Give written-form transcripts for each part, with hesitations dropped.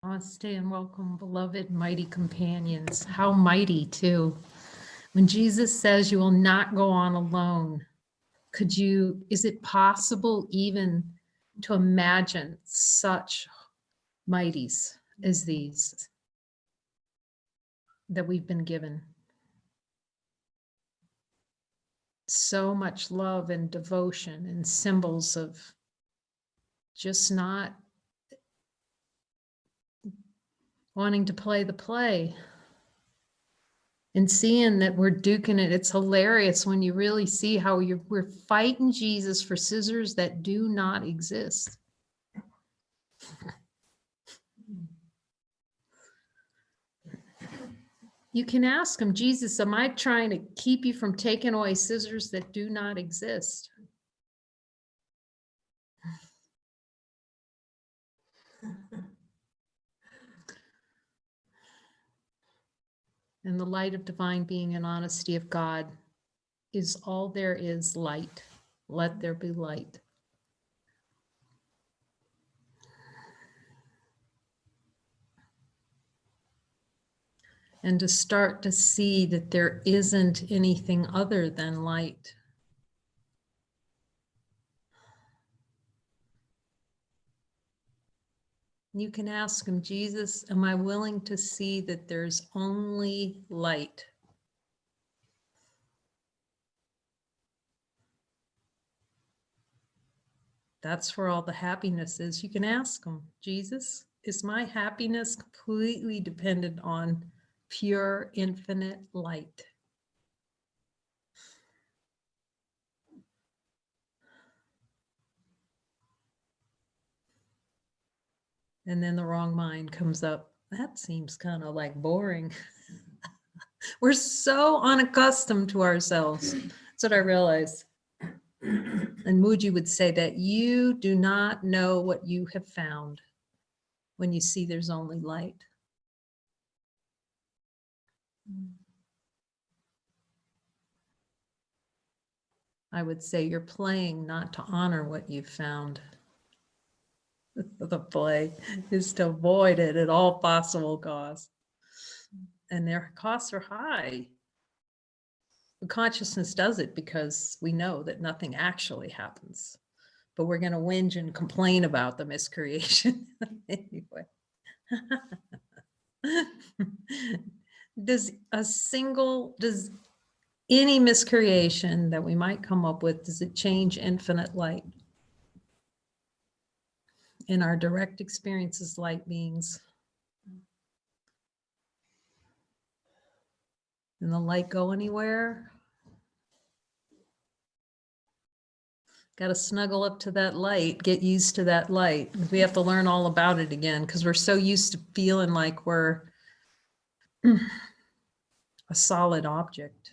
Namaste and welcome, beloved mighty companions. How mighty, too. When Jesus says you will not go on alone, is it possible even to imagine such mighties as these that we've been given? So much love and devotion and symbols of just not wanting to play the play and seeing that we're duking it. It's hilarious when you really see how we're fighting Jesus for scissors that do not exist. You can ask him, Jesus, am I trying to keep you from taking away scissors that do not exist? And the light of divine being and honesty of God is all there is, light. Let there be light. And to start to see that there isn't anything other than light. You can ask him, Jesus, am I willing to see that there's only light? That's where all the happiness is. You can ask him, Jesus, is my happiness completely dependent on pure, infinite light? And then the wrong mind comes up. That seems kind of like boring. We're so unaccustomed to ourselves. That's what I realized. And Muji would say that you do not know what you have found when you see there's only light. I would say you're playing not to honor what you've found. The play is to avoid it at all possible costs. And their costs are high. The consciousness does it because we know that nothing actually happens. But we're going to whinge and complain about the miscreation anyway. Does any miscreation that we might come up with, does it change infinite light? In our direct experiences, light beings. And the light go anywhere? Got to snuggle up to that light, get used to that light. We have to learn all about it again because we're so used to feeling like we're a solid object.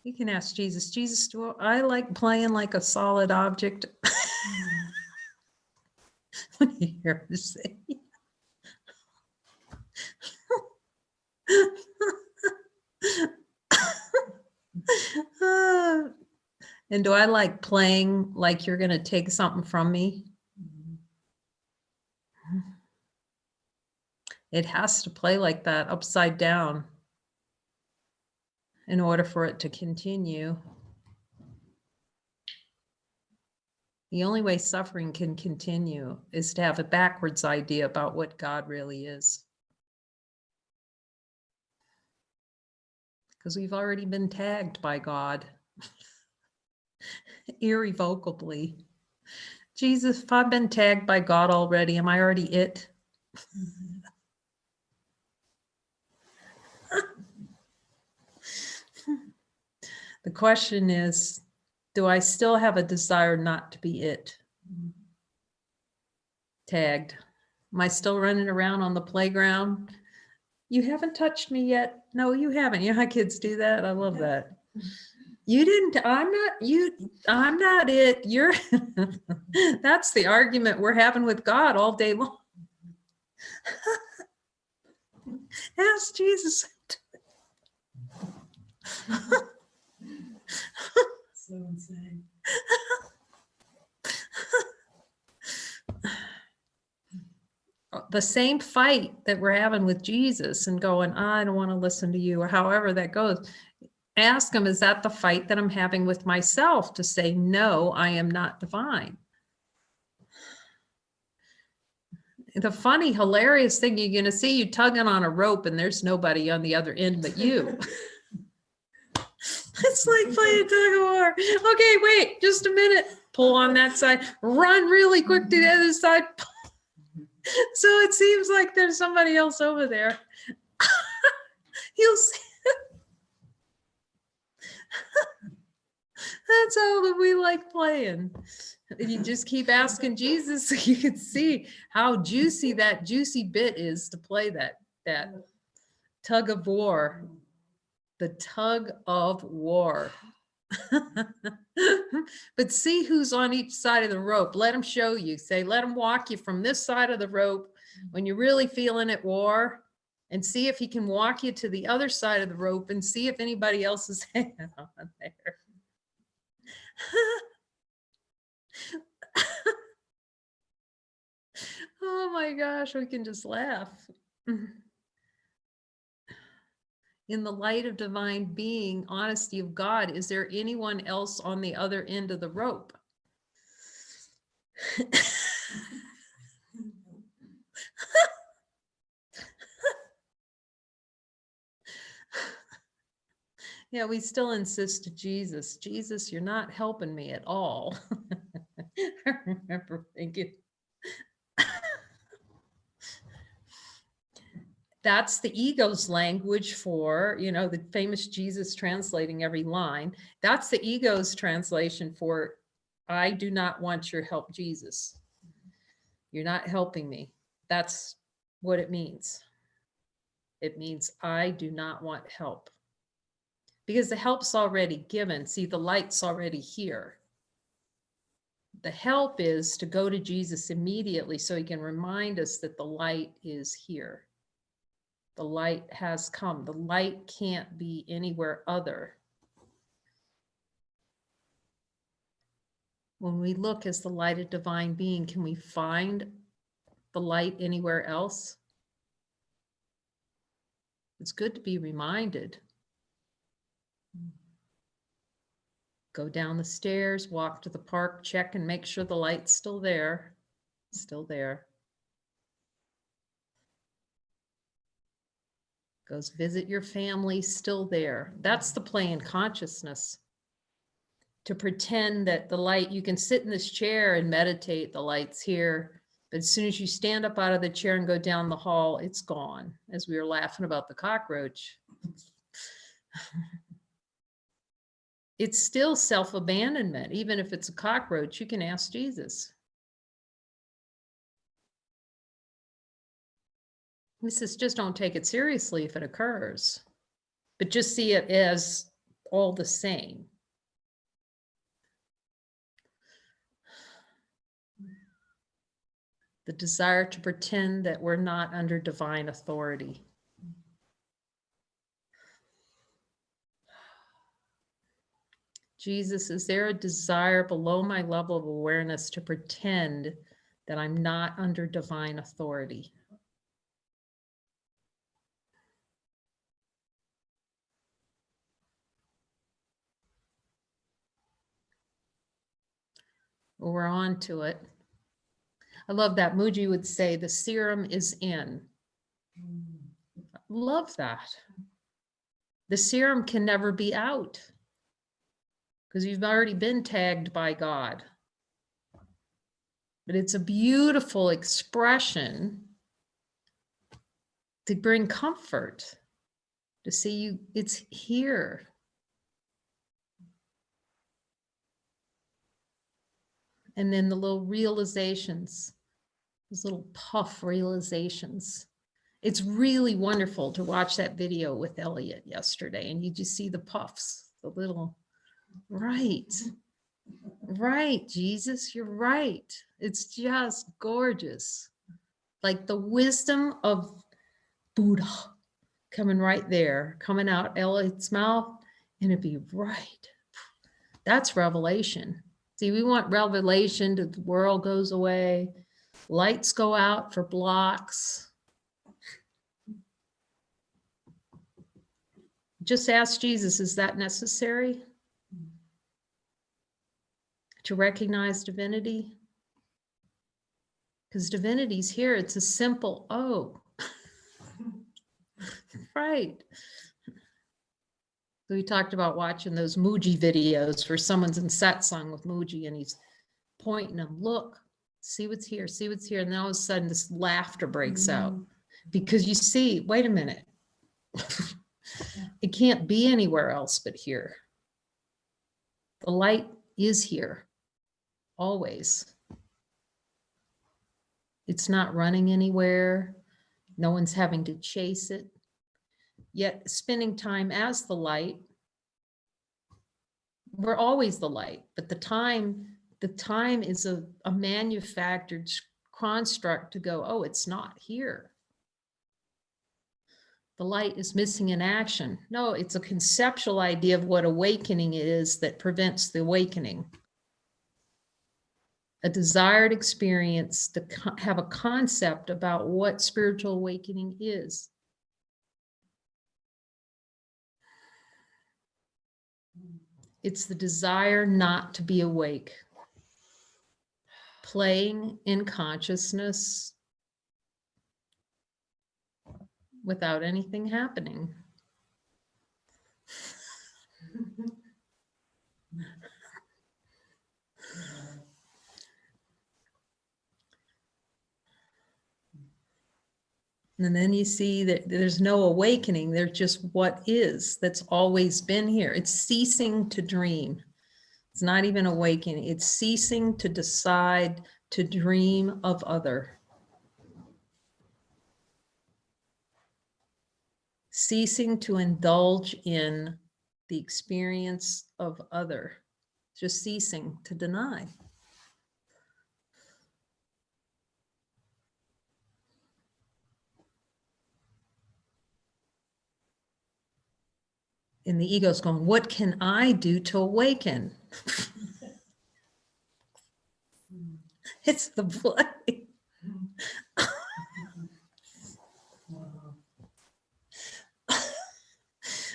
You can ask Jesus, Jesus, do I like playing like a solid object? What do you hear me say? And do I like playing like you're going to take something from me? It has to play like that, upside down, in order for it to continue. The only way suffering can continue is to have a backwards idea about what God really is. Because we've already been tagged by God irrevocably. Jesus, if I've been tagged by God already, am I already it? The question is, do I still have a desire not to be it? Tagged. Am I still running around on the playground? You haven't touched me yet. No, you haven't. You know how kids do that? I love that. You didn't, I'm not it. You're, that's the argument we're having with God all day long. Ask Jesus. So insane. the same fight that we're having with Jesus and going, I don't want to listen to you, or however that goes. Ask him, is that the fight that I'm having with myself to say, no, I am not divine? The funny, hilarious thing, you're going to see you tugging on a rope and there's nobody on the other end but you. It's like playing tug of war. Okay, wait, just a minute. Pull on that side, run really quick to the other side. So it seems like there's somebody else over there. You'll see. That's how we like playing. You just keep asking Jesus so you can see how juicy that juicy bit is to play that tug of war. The tug of war. But see who's on each side of the rope. Let him show you. Say, let him walk you from this side of the rope when you're really feeling at war, and see if he can walk you to the other side of the rope and see if anybody else is hanging on there. Oh my gosh, we can just laugh. In the light of divine being, honesty of God, is there anyone else on the other end of the rope? Yeah, we still insist to Jesus, Jesus, you're not helping me at all. I remember thinking, that's the ego's language for, the famous Jesus translating every line. That's the ego's translation for, I do not want your help, Jesus. You're not helping me. That's what it means. It means I do not want help. Because the help's already given. See, the light's already here. The help is to go to Jesus immediately so he can remind us that the light is here. The light has come. The light can't be anywhere other. When we look as the light of divine being, can we find the light anywhere else? It's good to be reminded. Go down the stairs, walk to the park, check and make sure the light's still there. Still there. Goes visit your family, still there. That's the play in consciousness. To pretend that the light, you can sit in this chair and meditate, the light's here. But as soon as you stand up out of the chair and go down the hall, it's gone. As we were laughing about the cockroach. It's still self-abandonment. Even if it's a cockroach, you can ask Jesus. He says, just don't take it seriously if it occurs, but just see it as all the same. The desire to pretend that we're not under divine authority. Jesus, is there a desire below my level of awareness to pretend that I'm not under divine authority? Well, we're on to it. I love that. Muji would say the serum is in. Love that. The serum can never be out because you've already been tagged by God. But it's a beautiful expression to bring comfort, to see you, it's here. And then the little realizations, those little puff realizations. It's really wonderful to watch that video with Elliot yesterday, and you just see the puffs, the little, right, Jesus, you're right. It's just gorgeous. Like the wisdom of Buddha coming right there, coming out Elliot's mouth, and it'd be right. That's revelation. See, we want revelation that the world goes away. Lights go out for blocks. Just ask Jesus, is that necessary to recognize divinity? Because divinity's here. It's a simple, oh, right. So we talked about watching those Muji videos where someone's in satsang with Muji and he's pointing them, look, see what's here, see what's here. And then all of a sudden this laughter breaks out because you see, wait a minute. It can't be anywhere else but here. The light is here, always. It's not running anywhere. No one's having to chase it. Yet spending time as the light, we're always the light, but the time is a manufactured construct to go, oh, it's not here. The light is missing in action. No, it's a conceptual idea of what awakening is that prevents the awakening. A desired experience to have a concept about what spiritual awakening is. It's the desire not to be awake. Playing in consciousness without anything happening. And then you see that there's no awakening. There's just what is, that's always been here. It's ceasing to dream. It's not even awakening. It's ceasing to decide to dream of other. Ceasing to indulge in the experience of other. Just ceasing to deny. And the ego's going, what can I do to awaken? It's the play.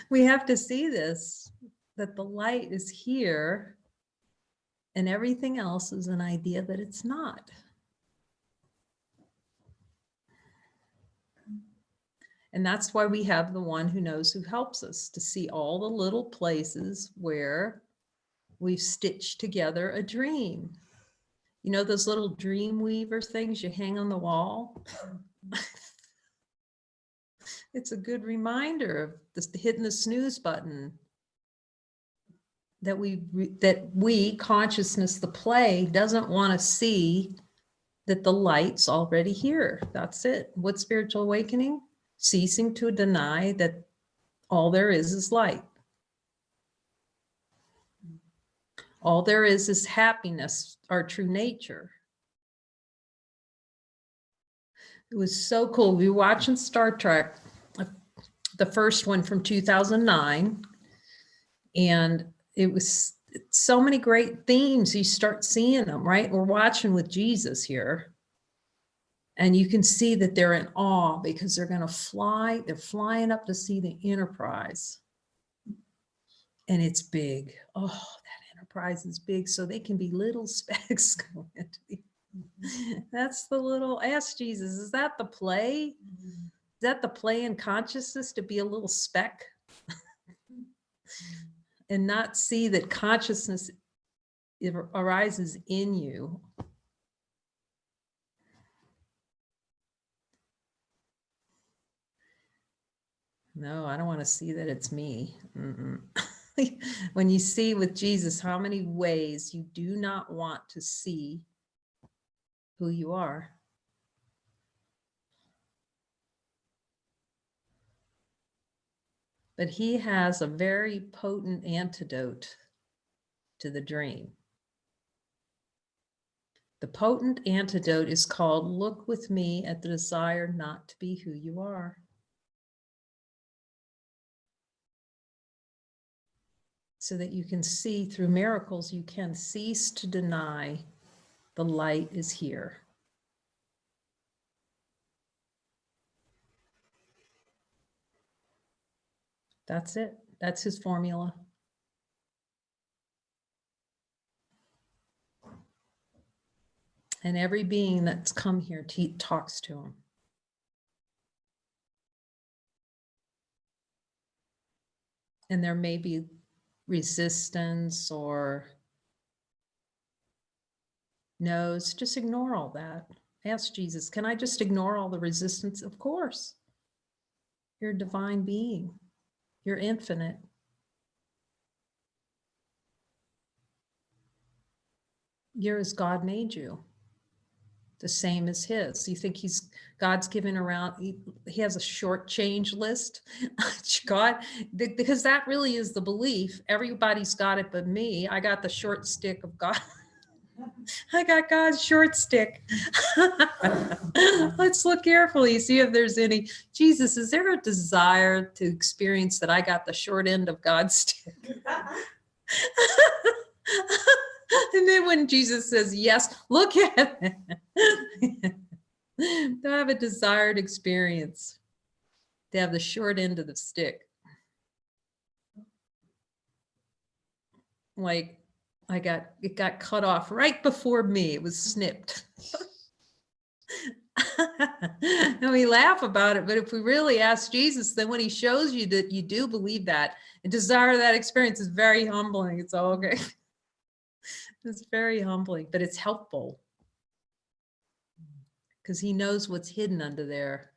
We have to see this, that the light is here and everything else is an idea that it's not. And that's why we have the one who knows who helps us to see all the little places where we've stitched together a dream. You know, those little dream weaver things you hang on the wall? It's a good reminder of this, hitting the snooze button. That we consciousness, the play, doesn't want to see that the light's already here. That's it. What's spiritual awakening? Ceasing to deny that all there is light. All there is happiness, our true nature. It was so cool. We were watching Star Trek, the first one from 2009, and it was so many great themes. You start seeing them, right? We're watching with Jesus here. And you can see that they're in awe because they're going to fly. They're flying up to see the Enterprise. And it's big. Oh, that Enterprise is big. So they can be little specks going into the. That's the little, ask Jesus, is that the play? Is that the play in consciousness to be a little speck? And not see that consciousness arises in you. No, I don't want to see that it's me. When you see with Jesus how many ways you do not want to see who you are. But he has a very potent antidote to the dream. The potent antidote is called, look with me at the desire not to be who you are. So that you can see through miracles, you can cease to deny the light is here. That's it. That's his formula. And every being that's come here talks to him. And there may be resistance or no's. Just ignore all that. Ask Jesus, can I just ignore all the resistance? Of course. You're a divine being. You're infinite. You're as God made you. The same as his. You think God's given around, he has a short change list? God, because that really is the belief. Everybody's got it but me. I got the short stick of God. I got God's short stick. Let's look carefully, see if there's any. Jesus, is there a desire to experience that I got the short end of God's stick? And then when Jesus says yes, look at it. To have a desired experience, to have the short end of the stick. Like it got cut off right before me. It was snipped. And we laugh about it, but if we really ask Jesus, then when he shows you that you do believe that and desire that experience, is very humbling. It's all okay. It's very humbling, but it's helpful because he knows what's hidden under there.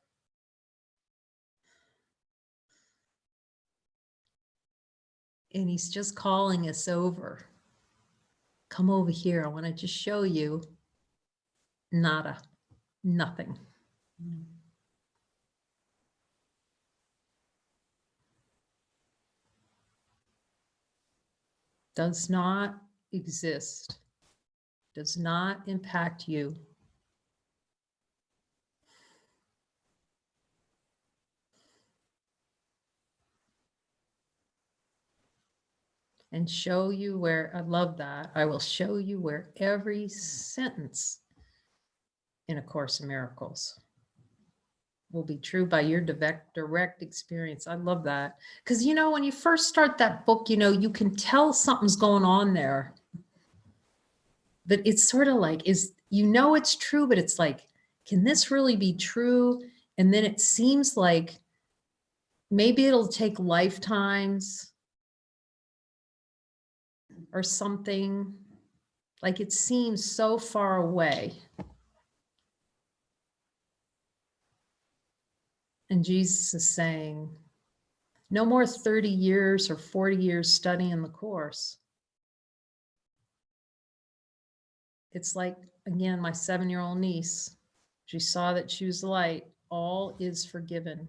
And he's just calling us over. Come over here. I want to just show you. Nada. Nothing. Does not exist. Does not impact you. And show you where, I love that. I will show you where every sentence in A Course in Miracles will be true by your direct experience. I love that. Because, when you first start that book, you can tell something's going on there. But it's sort of like, it's true, but it's like, can this really be true? And then it seems like maybe it'll take lifetimes or something. Like it seems so far away. And Jesus is saying, no more 30 years or 40 years studying the Course. It's like, again, my 7-year-old niece, she saw that she was the light. All is forgiven.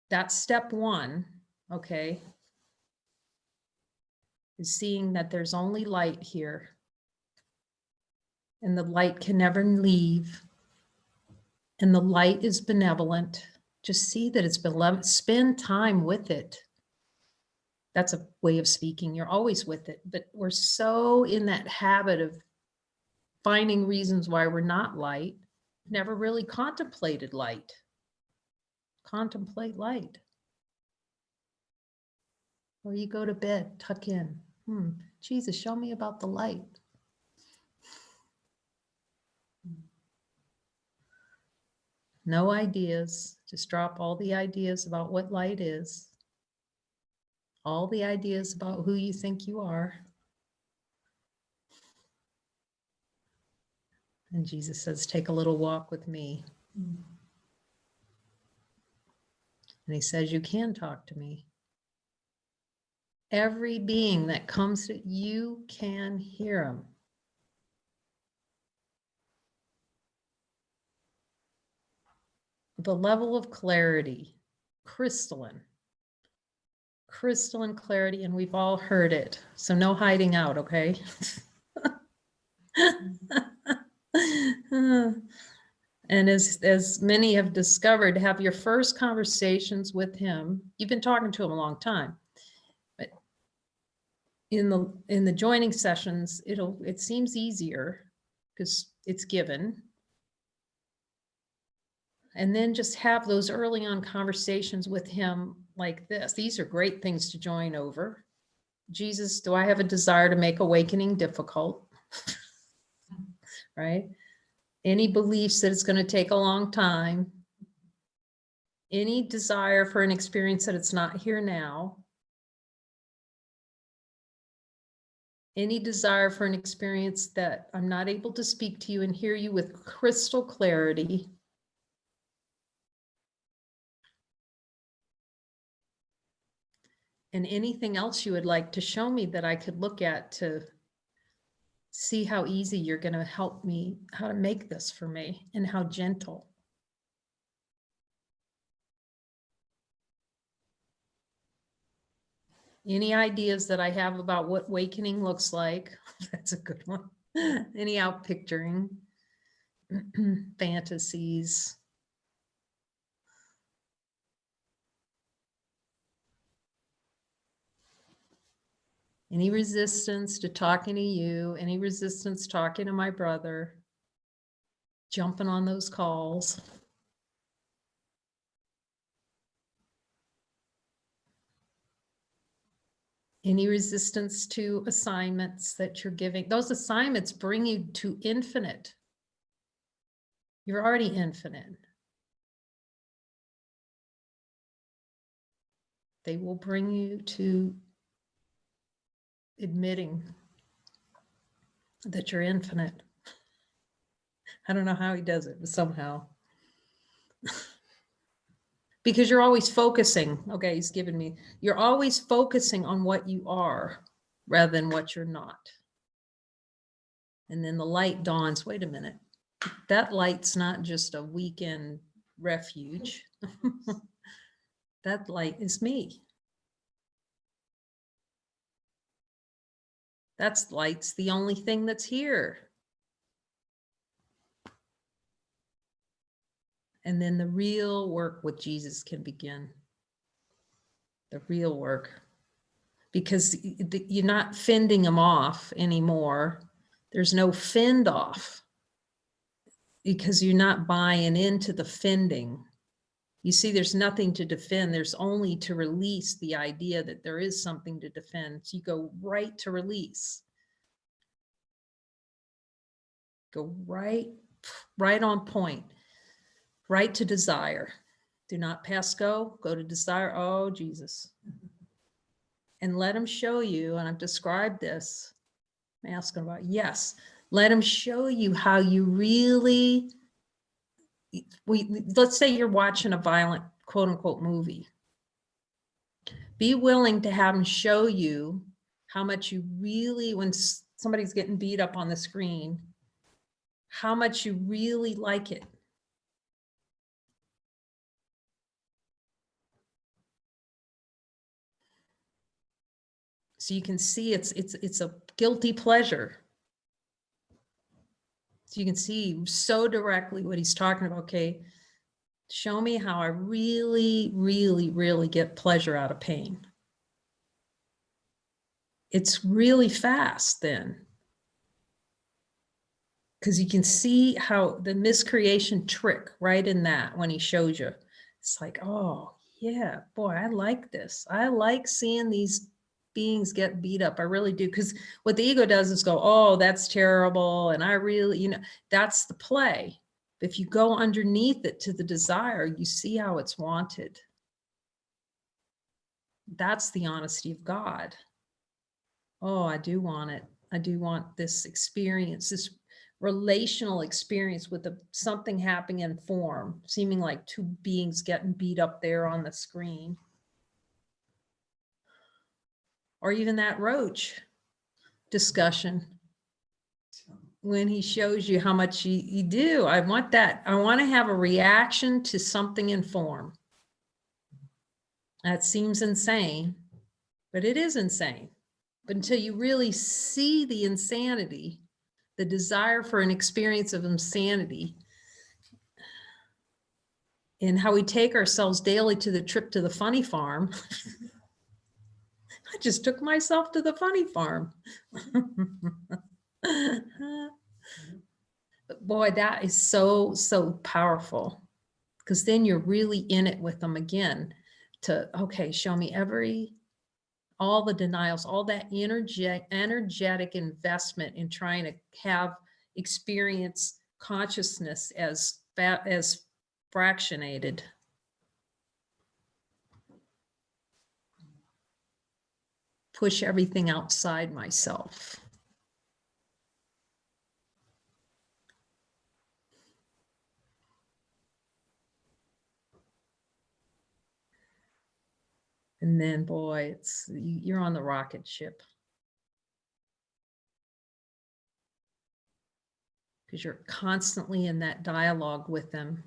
That's step one, okay, is seeing that there's only light here. And the light can never leave. And the light is benevolent. Just see that it's benevolent. Spend time with it. That's a way of speaking. You're always with it. But we're so in that habit of finding reasons why we're not light. Never really contemplated light. Contemplate light. Or you go to bed, tuck in. Jesus, show me about the light. No ideas. Just drop all the ideas about what light is. All the ideas about who you think you are. And Jesus says, take a little walk with me. And he says, you can talk to me. Every being that comes to you can hear him. The level of clarity, crystalline clarity, and we've all heard it. So no hiding out, okay? And as many have discovered, have your first conversations with him. You've been talking to him a long time, but in the joining sessions, it seems easier because it's given. And then just have those early on conversations with him like this. These are great things to join over. Jesus, do I have a desire to make awakening difficult? Right? Any beliefs that it's going to take a long time? Any desire for an experience that it's not here now? Any desire for an experience that I'm not able to speak to you and hear you with crystal clarity? And anything else you would like to show me that I could look at to see how easy you're going to help me, how to make this for me, and how gentle. Any ideas that I have about what awakening looks like? That's a good one. Any out picturing, fantasies? Any resistance to talking to you? Any resistance talking to my brother? Jumping on those calls? Any resistance to assignments that you're giving? Those assignments bring you to infinite. You're already infinite. They will bring you to admitting that you're infinite. I don't know how he does it, but somehow. Because you're always focusing. Okay, he's given me. You're always focusing on what you are rather than what you're not. And then the light dawns, wait a minute. That light's not just a weekend refuge. That light is me. That's light's the only thing that's here. And then the real work with Jesus can begin. The real work. Because you're not fending him off anymore. There's no fend off. Because you're not buying into the fending. You see, there's nothing to defend. There's only to release the idea that there is something to defend. So you go right to release. Go right on point. Right to desire. Do not pass go. Go to desire. Oh, Jesus. And let him show you, and I've described this. I'm asking about, yes. Let him show you how you really, let's say you're watching a violent, quote unquote, movie. Be willing to have him show you how much you really, when somebody's getting beat up on the screen, how much you really like it. So you can see it's a guilty pleasure. So you can see so directly what he's talking about. Okay, show me how I really, really, really get pleasure out of pain. It's really fast then. Because you can see how the miscreation trick right in that when he shows you. It's like, oh, yeah, boy, I like this. I like seeing these beings get beat up. I really do. Because what the ego does is go, oh, that's terrible. And I really, that's the play. If you go underneath it to the desire, you see how it's wanted. That's the honesty of God. Oh, I do want it. I do want this experience, this relational experience with something happening in form, seeming like two beings getting beat up there on the screen. Or even that roach discussion. When he shows you how much you do, I want that. I want to have a reaction to something in form. That seems insane, but it is insane. But until you really see the insanity, the desire for an experience of insanity, and how we take ourselves daily to the trip to the funny farm. I just took myself to the funny farm. But boy, that is so, so powerful, because then you're really in it with them again. to, okay, show me all the denials, all that energetic investment in trying to experience consciousness as fractionated. Push everything outside myself. And then, boy, you're on the rocket ship. Because you're constantly in that dialogue with them.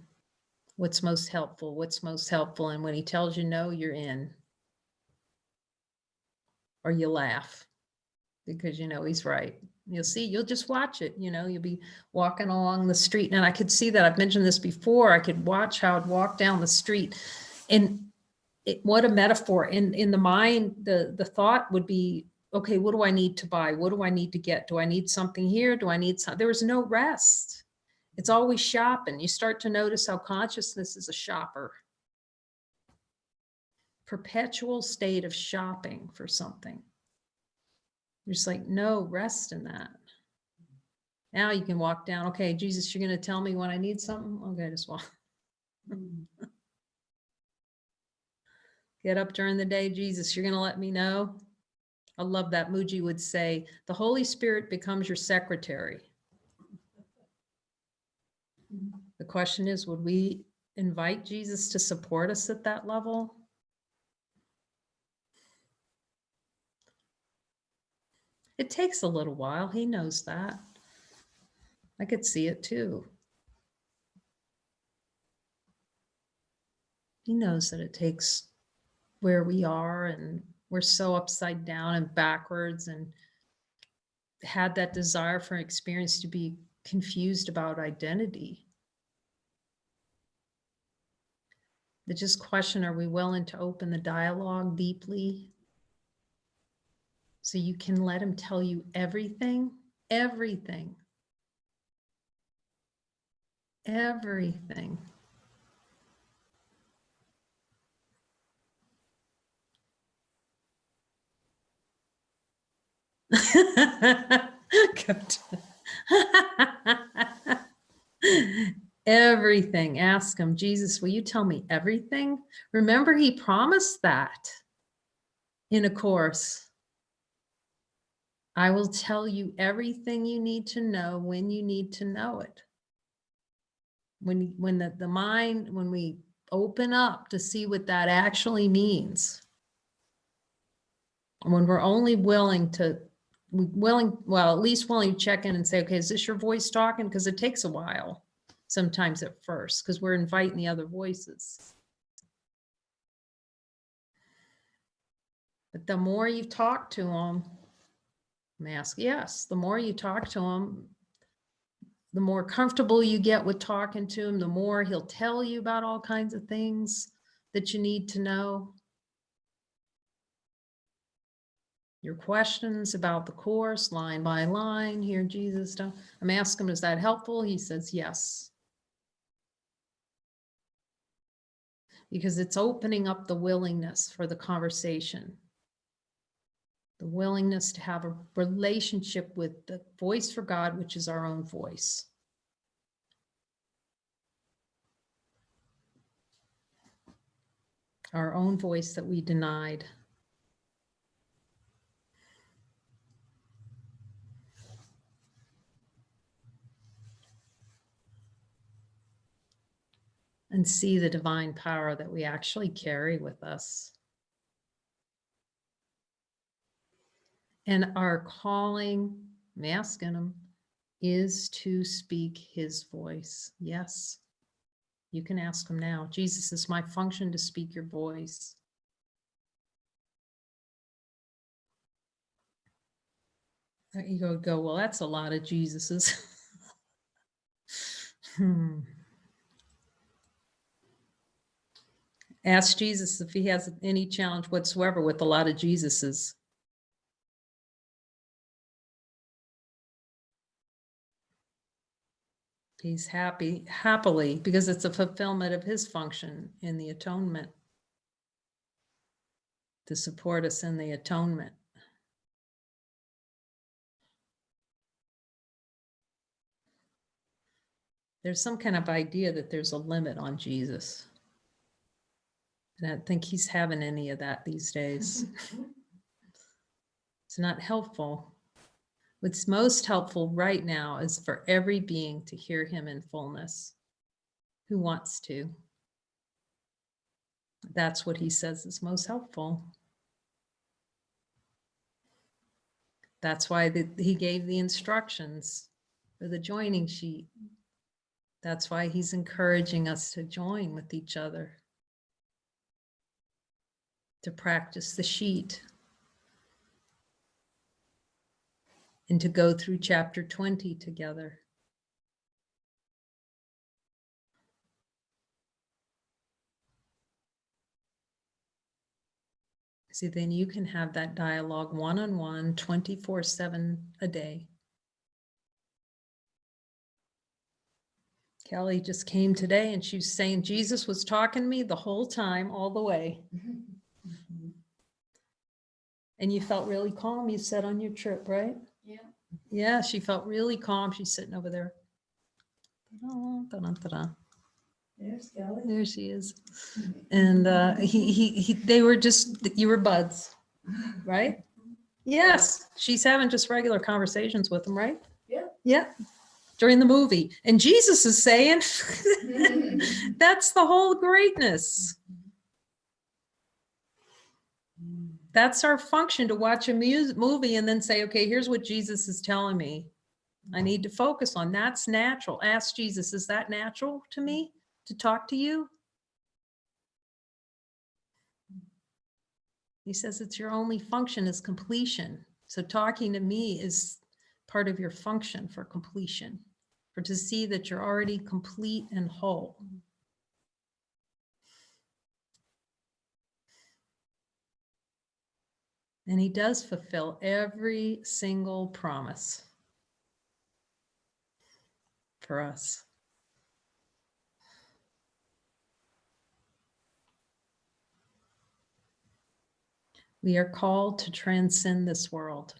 What's most helpful? What's most helpful? And when he tells you no, you're in. Or you laugh because you know he's right. You'll see, you'll just watch it. You know, you'll be walking along the street. And I could see that. I've mentioned this before. I could watch how I'd walk down the street. And what a metaphor. In the mind, the thought would be, okay, what do I need to buy? What do I need to get? Do I need something here? Do I need something? There was no rest. It's always shopping. You start to notice how consciousness is a shopper. Perpetual state of shopping for something. You're just like, no, rest in that. Now you can walk down. Okay, Jesus, you're going to tell me when I need something? Okay, just walk. Get up during the day. Jesus, you're going to let me know? I love that. Muji would say, the Holy Spirit becomes your secretary. The question is, would we invite Jesus to support us at that level? It takes a little while. He knows that. I could see it too. He knows that it takes where we are, and we're so upside down and backwards, and had that desire for experience to be confused about identity. The just question, are we willing to open the dialogue deeply so you can let him tell you everything, everything, everything. Good. Everything. Ask him, Jesus, will you tell me everything? Remember, he promised that in a course. I will tell you everything you need to know when you need to know it. When the mind, when we open up to see what that actually means, when we're only willing, well, at least willing to check in and say, okay, is this your voice talking? Because it takes a while sometimes at first, because we're inviting the other voices. But the more you talk to them, mask, yes, the more you talk to him, the more comfortable you get with talking to him, the more he'll tell you about all kinds of things that you need to know. Your questions about the course, line by line, here, Jesus, I'm asking him, is that helpful? He says, yes. Because it's opening up the willingness for the conversation. The willingness to have a relationship with the voice for God, which is our own voice. Our own voice that we denied. And see the divine power that we actually carry with us. And our calling, I'm asking him, is to speak his voice. Yes, you can ask him now. Jesus, is my function to speak your voice? You go, well, that's a lot of Jesuses. Ask Jesus if he has any challenge whatsoever with a lot of Jesuses. He's happily, because it's a fulfillment of his function in the atonement. to support us in the atonement. There's some kind of idea that there's a limit on Jesus. And I don't think he's having any of that these days. It's not helpful. What's most helpful right now is for every being to hear him in fullness. Who wants to? That's what he says is most helpful. That's why he gave the instructions for the joining sheet. That's why he's encouraging us to join with each other, to practice the sheet, and to go through chapter 20 together. See, then you can have that dialogue one-on-one, 24/7 a day. Kelly just came today and she was saying Jesus was talking to me the whole time, all the way. And you felt really calm, you said, on your trip, right? Yeah. Yeah, she felt really calm. She's sitting over there. There's Kelly. There she is. And they were just, you were buds, right? Yes, she's having just regular conversations with him, right? Yeah. Yeah, during the movie. And Jesus is saying, that's the whole greatness. That's our function, to watch a movie and then say, okay, here's what Jesus is telling me I need to focus on. That's natural. Ask Jesus, is that natural to me to talk to you? He says it's your only function is completion. So talking to me is part of your function for completion, for to see that you're already complete and whole. And he does fulfill every single promise for us. We are called to transcend this world.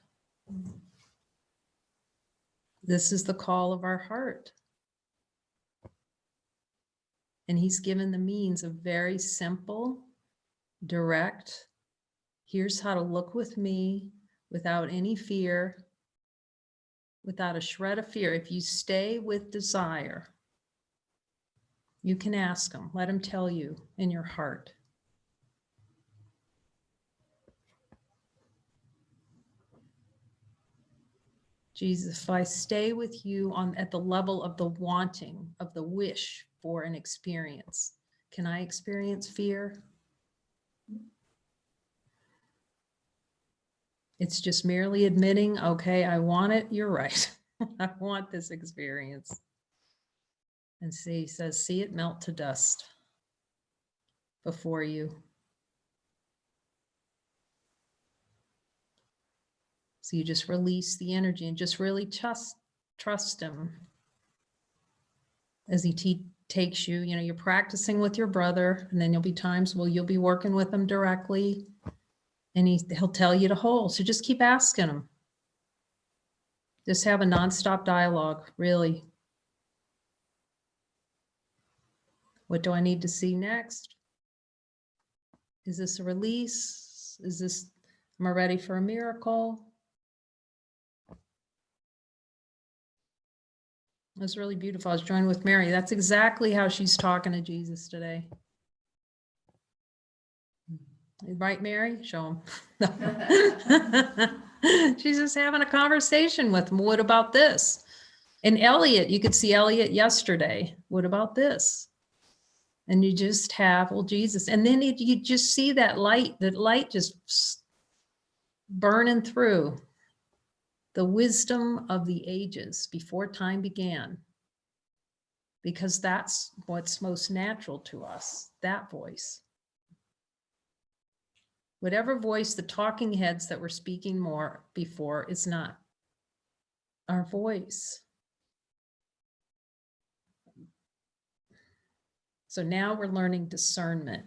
This is the call of our heart. And he's given the means of very simple, direct, here's how to look with me without any fear, without a shred of fear. If you stay with desire, you can ask him, let him tell you in your heart. Jesus, if I stay with you at the level of the wanting, of the wish for an experience, can I experience fear? It's just merely admitting, okay, I want it, you're right. I want this experience. And he says, see it melt to dust before you. So you just release the energy and just really trust him as he takes you. You know, you're practicing with your brother, and then there'll be times you'll be working with him directly, and he'll tell you to hold. So just keep asking him. Just have a nonstop dialogue, really. What do I need to see next? Is this a release? Am I ready for a miracle? It was really beautiful. I was joined with Mary. That's exactly how she's talking to Jesus today. Right, Mary? Show him. She's just having a conversation with him. What about this? And Elliot, you could see Elliot yesterday. What about this? And you just have, well, Jesus. And then you just see that light just burning through. The wisdom of the ages before time began. Because that's what's most natural to us, that voice. Whatever voice the talking heads that were speaking more before is not our voice. So now we're learning discernment.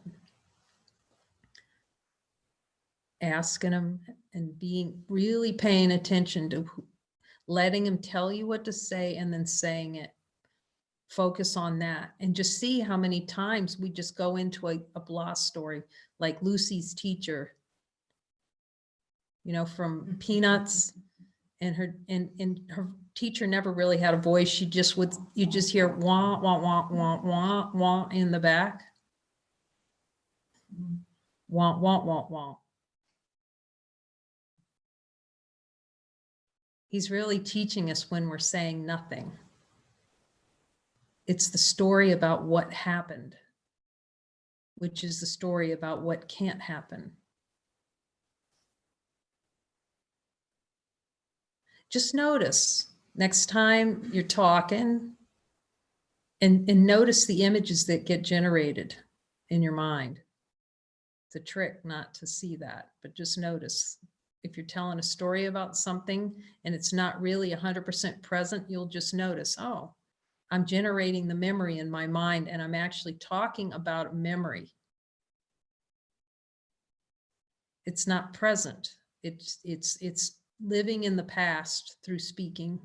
asking him and being really paying attention to letting him tell you what to say and then saying it. Focus on that and just see how many times we just go into a blah story, like Lucy's teacher, from Peanuts, and her teacher never really had a voice. She just would, you just hear wah, wah, wah, wah, wah, wah in the back. Wah, wah, wah, wah. He's really teaching us when we're saying nothing. It's the story about what happened, which is the story about what can't happen. Just notice next time you're talking and notice the images that get generated in your mind. It's a trick not to see that, but just notice. If you're telling a story about something and it's not really 100% present, you'll just notice, oh, I'm generating the memory in my mind and I'm actually talking about a memory. It's not present. It's living in the past through speaking.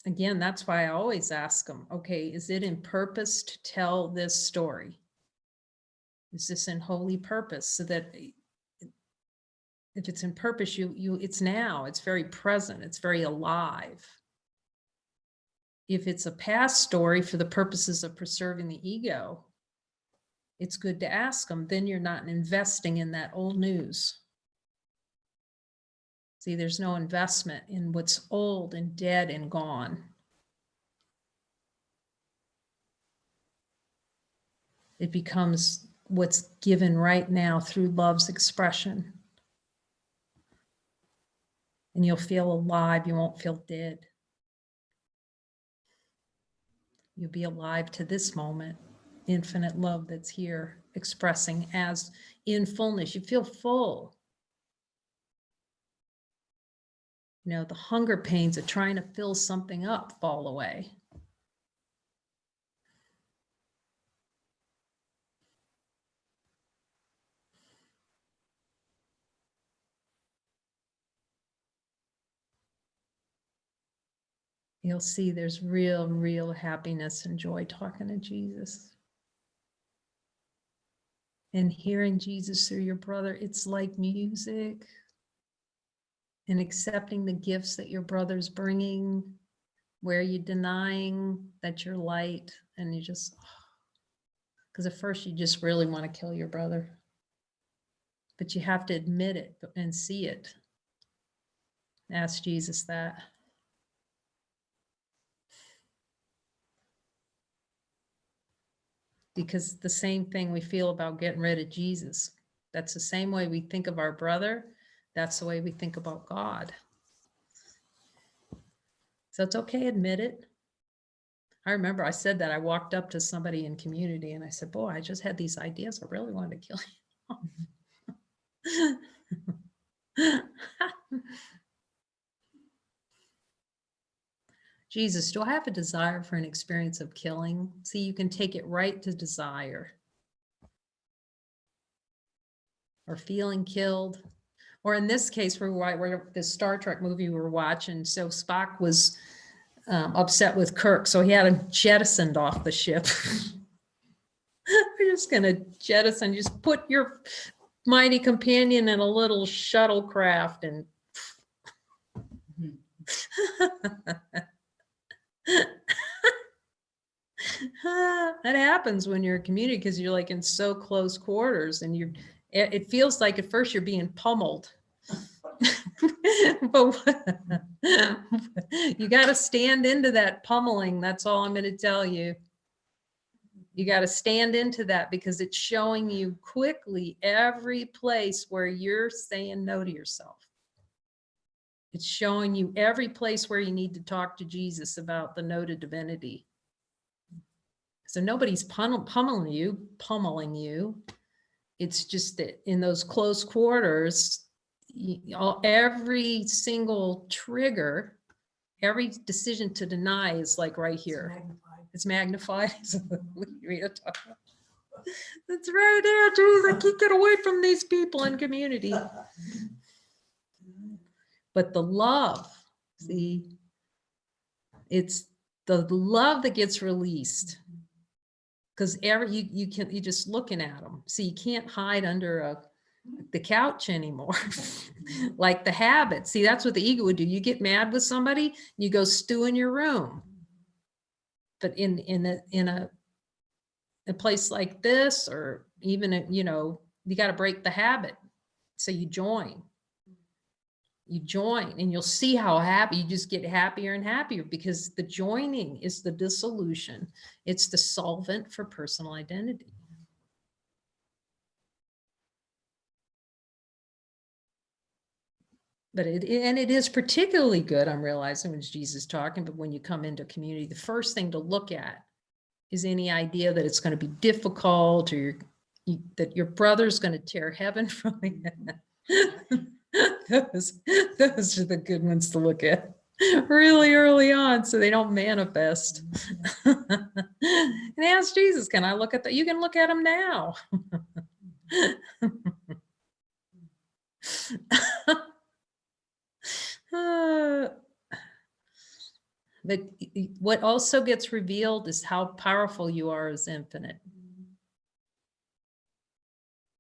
Again, that's why I always ask them, okay, is it in purpose to tell this story? Is this in holy purpose? So that if it's in purpose, it's now, it's very present, it's very alive. If it's a past story for the purposes of preserving the ego, it's good to ask them, then you're not investing in that old news. See, there's no investment in what's old and dead and gone. It becomes what's given right now through love's expression. And you'll feel alive, you won't feel dead. You'll be alive to this moment, infinite love that's here, expressing as in fullness. You feel full. The hunger pains of trying to fill something up fall away. You'll see there's real happiness and joy talking to Jesus. And hearing Jesus through your brother, it's like music. And accepting the gifts that your brother's bringing, where you're denying that you're light, and you just, because at first you just really want to kill your brother. But you have to admit it and see it. Ask Jesus that. Because the same thing we feel about getting rid of Jesus, that's the same way we think of our brother. That's the way we think about God. So it's okay, admit it. I remember I said that. I walked up to somebody in community and I said, boy, I just had these ideas. I really wanted to kill you. Jesus, do I have a desire for an experience of killing? See, you can take it right to desire. Or feeling killed. Or in this case, we're this Star Trek movie we were watching, so Spock was upset with Kirk, so he had him jettisoned off the ship. We're just going to jettison, just put your mighty companion in a little shuttlecraft and that happens when you're a community because you're like in so close quarters and it feels like at first you're being pummeled. But you got to stand into that pummeling. That's all I'm going to tell you. You got to stand into that because it's showing you quickly every place where you're saying no to yourself. It's showing you every place where you need to talk to Jesus about the no to divinity. So nobody's pummeling you. It's just that in those close quarters, every single trigger, every decision to deny is like right here. It's magnified. That's right there, geez, I can't get away from these people in community. But the love, see, it's the love that gets released. Because you just looking at them. See, you can't hide under the couch anymore. Like the habit. See, that's what the ego would do. You get mad with somebody, you go stew in your room. But in a place like this, or even, you got to break the habit. So you join and you'll see how happy, you just get happier and happier, because the joining is the dissolution. It's the solvent for personal identity. But it is particularly good, I'm realizing, when Jesus talking, but when you come into community, the first thing to look at is any idea that it's going to be difficult, or that your brother's going to tear heaven from you. Those are the good ones to look at really early on, so they don't manifest. And ask Jesus, can I look at that? You can look at them now. But what also gets revealed is how powerful you are as infinite.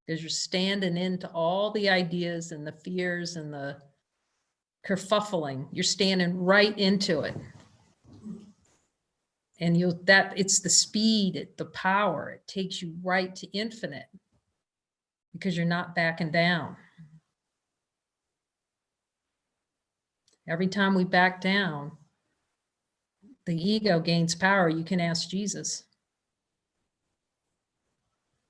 Because you're standing into all the ideas and the fears and the kerfuffling. You're standing right into it. And it's the speed, the power. It takes you right to infinite, because you're not backing down. Every time we back down, the ego gains power. You can ask Jesus.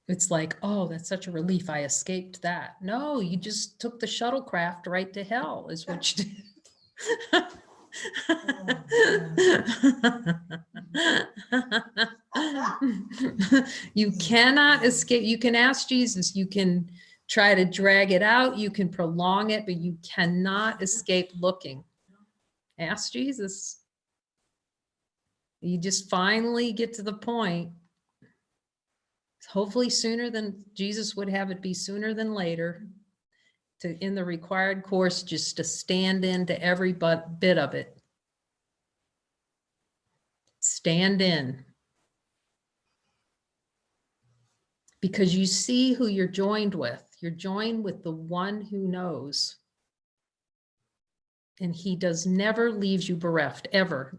It's like, oh, that's such a relief. I escaped that. No, you just took the shuttlecraft right to hell, is what you did. You cannot escape. You can ask Jesus. You can try to drag it out. You can prolong it, but you cannot escape looking. Ask Jesus. You just finally get to the point, hopefully sooner than Jesus would have it be, sooner than later, to, in the required course, just to stand into every bit of it. Stand in. Because you see who you're joined with. You're joined with the one who knows. And he never leaves you bereft, ever,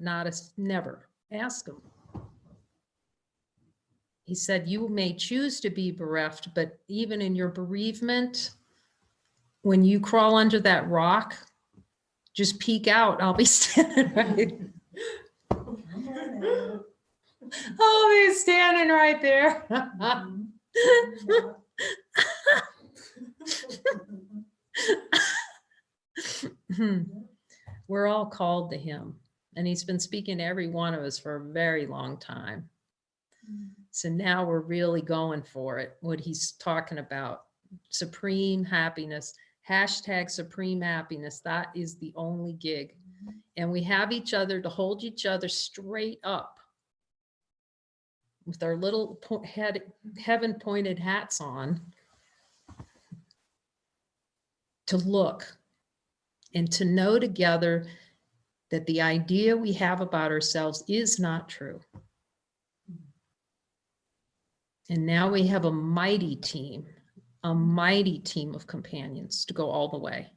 never. Ask him. He said, you may choose to be bereft, but even in your bereavement, when you crawl under that rock, just peek out. I'll be standing right. I'll be standing right there. We're all called to him, and he's been speaking to every one of us for a very long time. So now we're really going for it, what he's talking about. Supreme happiness, hashtag supreme happiness. That is the only gig. And we have each other to hold each other straight up with our little heaven pointed hats on, to look and to know together that the idea we have about ourselves is not true. And now we have a mighty team of companions to go all the way.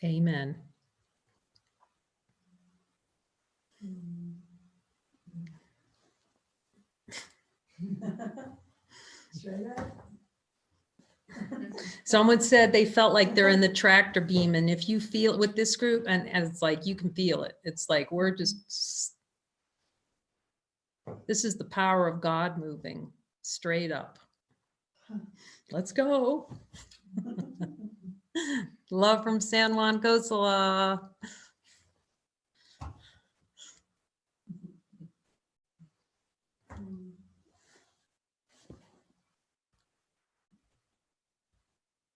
Amen. Someone said they felt like they're in the tractor beam, and if you feel it with this group, and it's like you can feel it. It's like we're just, this is the power of God moving straight up. Let's go. Love from San Juan Kosala.